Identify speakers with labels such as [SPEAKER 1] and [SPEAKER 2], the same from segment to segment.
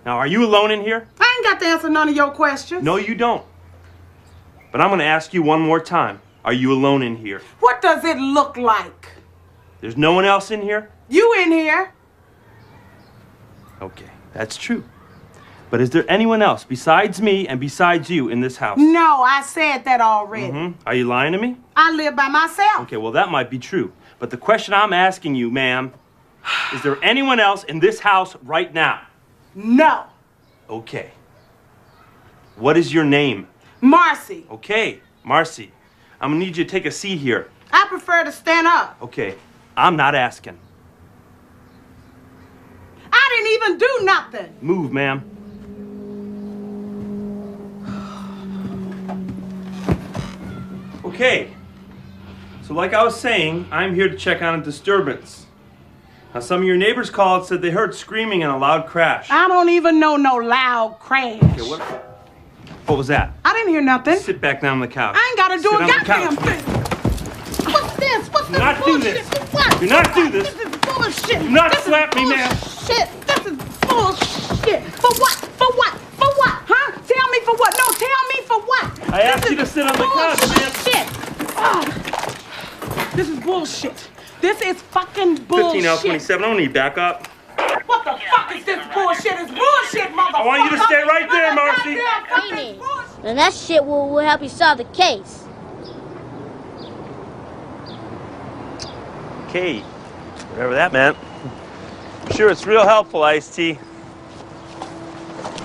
[SPEAKER 1] Now, are you alone in here?
[SPEAKER 2] I ain't got to answer none of your questions.
[SPEAKER 1] No, you don't. But I'm going to ask you one more time. Are you alone in here?
[SPEAKER 2] What does it look like?
[SPEAKER 1] There's no one else in here?
[SPEAKER 2] You in here?
[SPEAKER 1] Okay, that's true. But is there anyone else besides me and besides you in this house?
[SPEAKER 2] No, I said that already.
[SPEAKER 1] Mm-hmm. Are you lying to me?
[SPEAKER 2] I live by myself.
[SPEAKER 1] Okay, well, that might be true. But the question I'm asking you, ma'am, is there anyone else in this house right now?
[SPEAKER 2] No.
[SPEAKER 1] Okay. What is your name?
[SPEAKER 2] Marcy.
[SPEAKER 1] Okay, Marcy. I'm gonna need you to take a seat here.
[SPEAKER 2] I prefer to stand up.
[SPEAKER 1] Okay, I'm not asking.
[SPEAKER 2] I didn't even do nothing.
[SPEAKER 1] Move, ma'am. Okay. So like I was saying, I'm here to check on a disturbance. Now, some of your neighbors called and said they heard screaming and a loud crash.
[SPEAKER 2] I don't even know no loud crash.
[SPEAKER 1] Okay, what was that?
[SPEAKER 2] I didn't hear nothing.
[SPEAKER 1] Sit back down on the couch.
[SPEAKER 2] I ain't got to do
[SPEAKER 1] Sit
[SPEAKER 2] a
[SPEAKER 1] on the
[SPEAKER 2] goddamn
[SPEAKER 1] couch.
[SPEAKER 2] thing. What's this? What's
[SPEAKER 1] Do
[SPEAKER 2] this
[SPEAKER 1] not do
[SPEAKER 2] bullshit?
[SPEAKER 1] this.
[SPEAKER 2] For what?
[SPEAKER 1] Do not
[SPEAKER 2] For
[SPEAKER 1] do
[SPEAKER 2] what?
[SPEAKER 1] this.
[SPEAKER 2] This is bullshit.
[SPEAKER 1] Do not
[SPEAKER 2] This
[SPEAKER 1] slap
[SPEAKER 2] is
[SPEAKER 1] me, ma'am.
[SPEAKER 2] bullshit. This is bullshit. For what? For what? For what? Huh? Tell me for what? No, tell me for what?
[SPEAKER 1] I asked you to sit on the couch, ma'am.
[SPEAKER 2] Bullshit. Oh, this is bullshit. This is fucking bullshit.
[SPEAKER 1] 15 out 27. I don't need backup.
[SPEAKER 2] What the fuck is this bullshit? It's bullshit, motherfucker.
[SPEAKER 1] I want you to stay right there, Marcy.
[SPEAKER 3] Ain't it? And that shit will help you solve the case.
[SPEAKER 1] Okay, whatever that meant. I'm sure it's real helpful, Ice-T.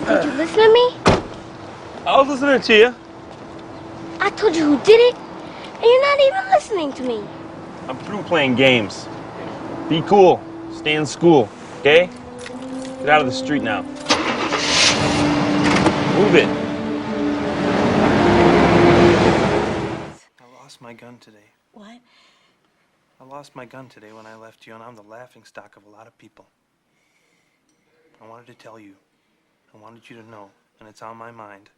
[SPEAKER 3] Did you listen to me?
[SPEAKER 1] I was listening to you.
[SPEAKER 3] I told you who did it, and you're not even listening to me.
[SPEAKER 1] I'm through playing games. Be cool. Stay in school, okay? Get out of the street now. Move it. I lost my gun today.
[SPEAKER 4] What?
[SPEAKER 1] I lost my gun today when I left you, and I'm the laughingstock of a lot of people. I wanted to tell you. I wanted you to know, and it's on my mind.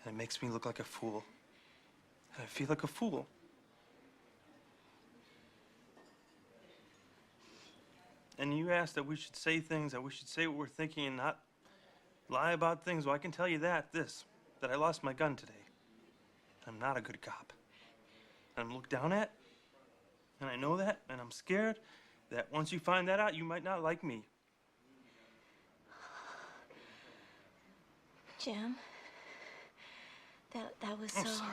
[SPEAKER 1] And it makes me look like a fool. And I feel like a fool. And you asked that we should say things, that we should say what we're thinking and not lie about things. Well, I can tell you that I lost my gun today. I'm not a good cop. I'm looked down at, and I know that, and I'm scared that once you find that out, you might not like me.
[SPEAKER 4] Jim, that was
[SPEAKER 1] I'm
[SPEAKER 4] so
[SPEAKER 1] sorry.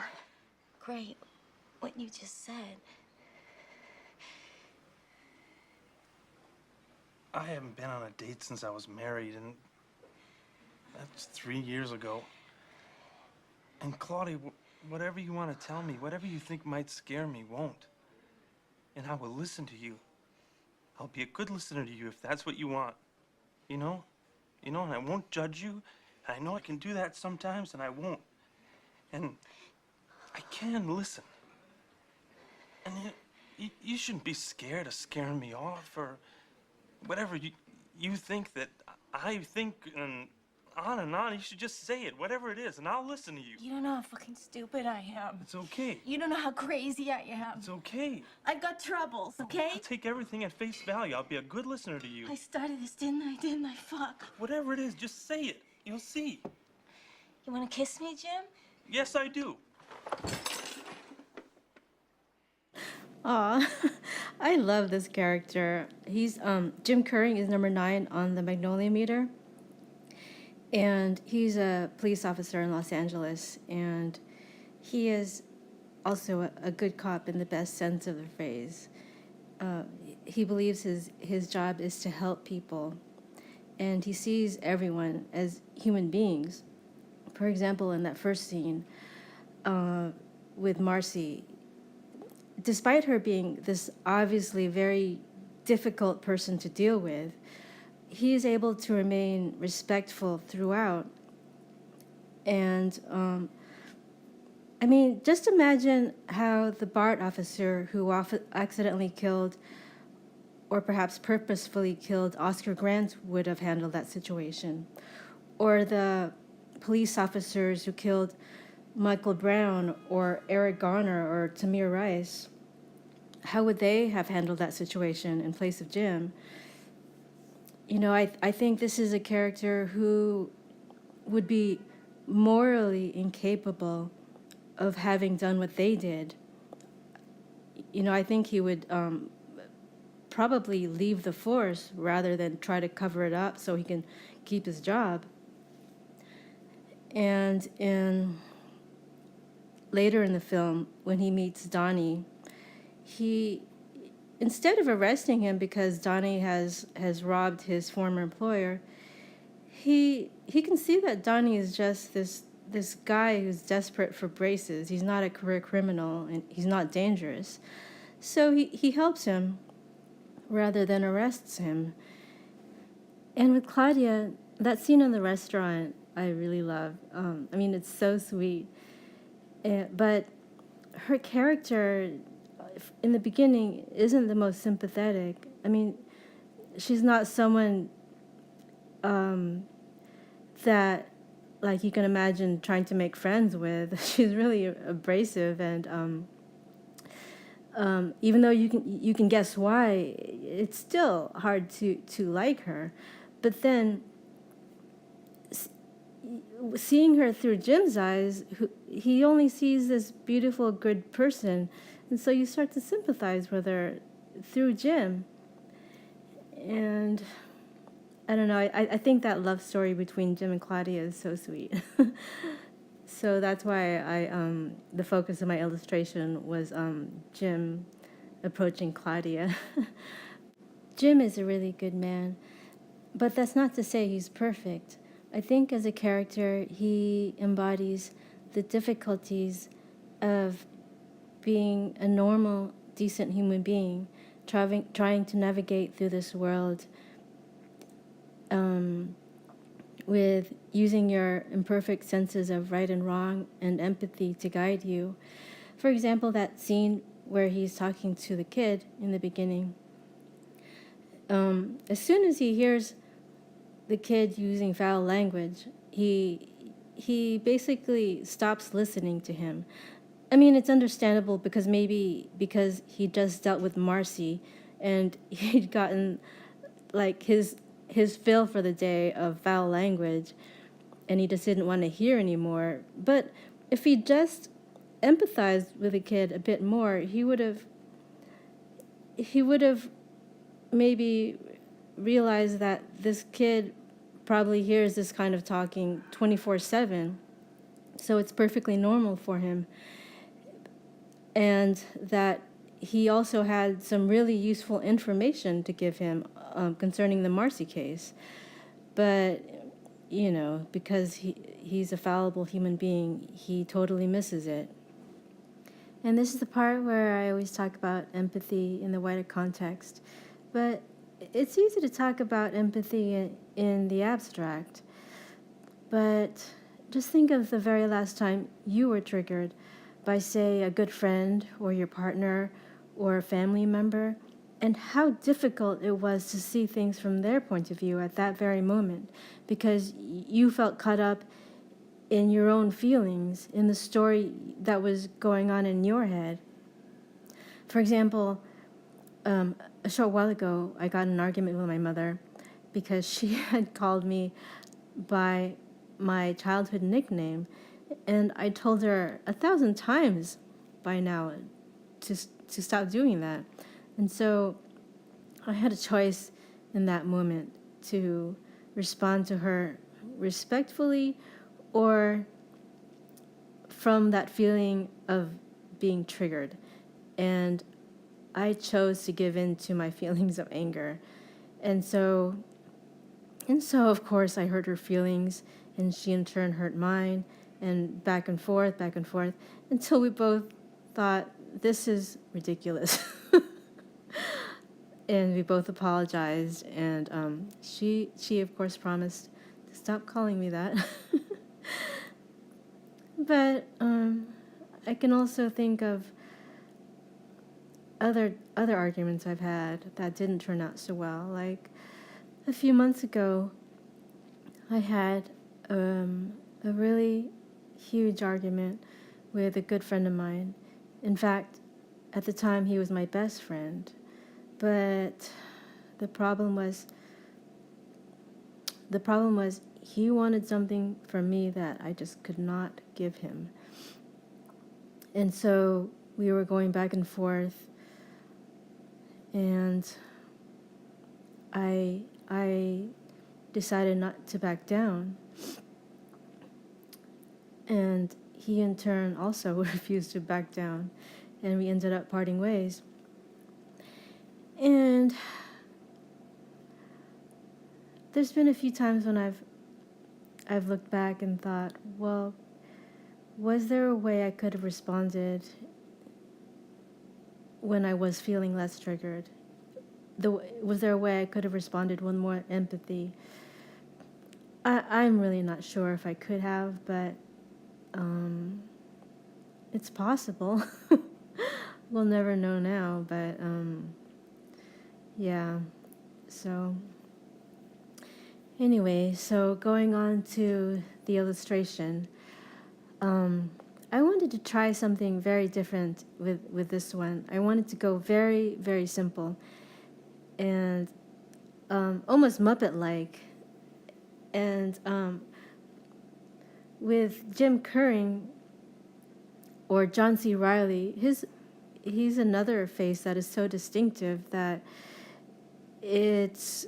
[SPEAKER 4] great, what you just said.
[SPEAKER 1] I haven't been on a date since I was married, and that's 3 years ago. And Claudia, whatever you want to tell me, whatever you think might scare me, won't. And I will listen to you. I'll be a good listener to you if that's what you want. You know? And I won't judge you. And I know I can do that sometimes, and I won't. And I can listen. And you shouldn't be scared of scaring me off or whatever you think that I think, and on. You should just say it, whatever it is, and I'll listen to you.
[SPEAKER 4] You don't know how fucking stupid I am.
[SPEAKER 1] It's okay.
[SPEAKER 4] You don't know how crazy I am.
[SPEAKER 1] It's okay.
[SPEAKER 4] I've got troubles, okay?
[SPEAKER 1] I'll take everything at face value. I'll be a good listener to you.
[SPEAKER 4] I started this, didn't I? Didn't I? Fuck.
[SPEAKER 1] Whatever it is, just say it. You'll see.
[SPEAKER 4] You wanna kiss me, Jim?
[SPEAKER 1] Yes, I do.
[SPEAKER 5] Aw, I love this character. He's Jim Kurring is number 9 on the Magnolia meter, and he's a police officer in Los Angeles, and he is also a good cop in the best sense of the phrase. He believes his job is to help people, and he sees everyone as human beings. For example, in that first scene with Marcy, despite her being this obviously very difficult person to deal with, he is able to remain respectful throughout. And, I mean, just imagine how the BART officer who accidentally killed, or perhaps purposefully killed, Oscar Grant would have handled that situation. Or the police officers who killed Michael Brown or Eric Garner or Tamir Rice. How would they have handled that situation in place of Jim? I think this is a character who would be morally incapable of having done what they did. I think he would probably leave the force rather than try to cover it up so he can keep his job. And later in the film, when he meets Donnie, instead of arresting him because Donnie has robbed his former employer, he can see that Donnie is just this guy who's desperate for braces. He's not a career criminal, and he's not dangerous. So he helps him rather than arrests him. And with Claudia, that scene in the restaurant, I really love. It's so sweet. But her character in the beginning isn't the most sympathetic. She's not someone that, like, you can imagine trying to make friends with. She's really abrasive, and even though you can guess why, it's still hard to like her. But then seeing her through Jim's eyes, he only sees this beautiful, good person, and so you start to sympathize with her through Jim. And I don't know, I think that love story between Jim and Claudia is so sweet. So that's why the focus of my illustration was Jim approaching Claudia. Jim is a really good man, but that's not to say he's perfect. I think as a character, he embodies the difficulties of being a normal, decent human being, trying to navigate through this world with using your imperfect senses of right and wrong and empathy to guide you. For example, that scene where he's talking to the kid in the beginning. As soon as he hears the kid using foul language, he basically stops listening to him. It's understandable because he just dealt with Marcy and he'd gotten like his fill for the day of foul language, and he just didn't want to hear anymore. But if he just empathized with the kid a bit more, he would have maybe realized that this kid probably hears this kind of talking 24/7, so it's perfectly normal for him, and that he also had some really useful information to give him concerning the Marcy case. But, because he's a fallible human being, he totally misses it. And this is the part where I always talk about empathy in the wider context. But it's easy to talk about empathy in the abstract. But just think of the very last time you were triggered by, say, a good friend or your partner or a family member, and how difficult it was to see things from their point of view at that very moment, because you felt caught up in your own feelings, in the story that was going on in your head. For example, a short while ago, I got in an argument with my mother because she had called me by my childhood nickname, and I told her 1,000 times by now to stop doing that. And so I had a choice in that moment to respond to her respectfully or from that feeling of being triggered. And I chose to give in to my feelings of anger. And so of course I hurt her feelings, and she in turn hurt mine, and back and forth, until we both thought, this is ridiculous. And we both apologized, and she of course promised to stop calling me that. But I can also think of other arguments I've had that didn't turn out so well. Like a few months ago, I had a really huge argument with a good friend of mine. In fact, at the time, he was my best friend. But the problem was the problem was he wanted something from me that I just could not give him. And so we were going back and forth, and I decided not to back down. And he in turn also refused to back down, and we ended up parting ways. And there's been a few times when I've looked back and thought, well, was there a way I could have responded when I was feeling less triggered? Was there a way I could have responded with more empathy? I'm really not sure if I could have, but it's possible. We'll never know now, but yeah. So anyway, so going on to the illustration, I wanted to try something very different with this one. I wanted to go very, very simple and almost Muppet-like. And with Jim Kurring or John C. Reilly, he's another face that is so distinctive that it's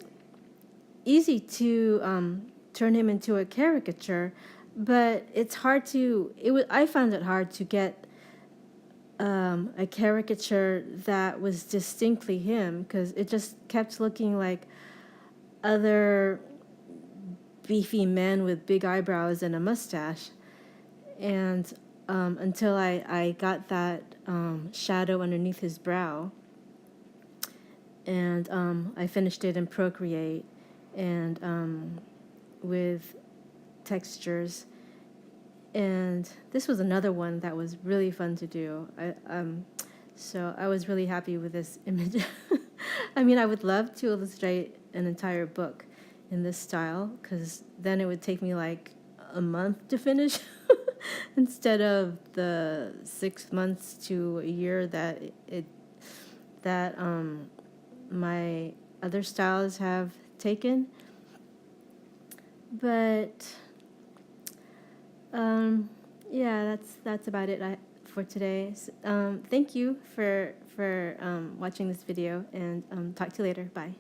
[SPEAKER 5] easy to turn him into a caricature, but it's hard to. I found it hard to get a caricature that was distinctly him, because it just kept looking like other beefy men with big eyebrows and a mustache, and until I got that shadow underneath his brow, and I finished it in Procreate and with textures. And this was another one that was really fun to do. So I was really happy with this image. I mean, I would love to illustrate an entire book in this style, because then it would take me like a month to finish instead of the 6 months to a year that my other styles have taken. But yeah, that's about it for today. Thank you for watching this video, and talk to you later. Bye.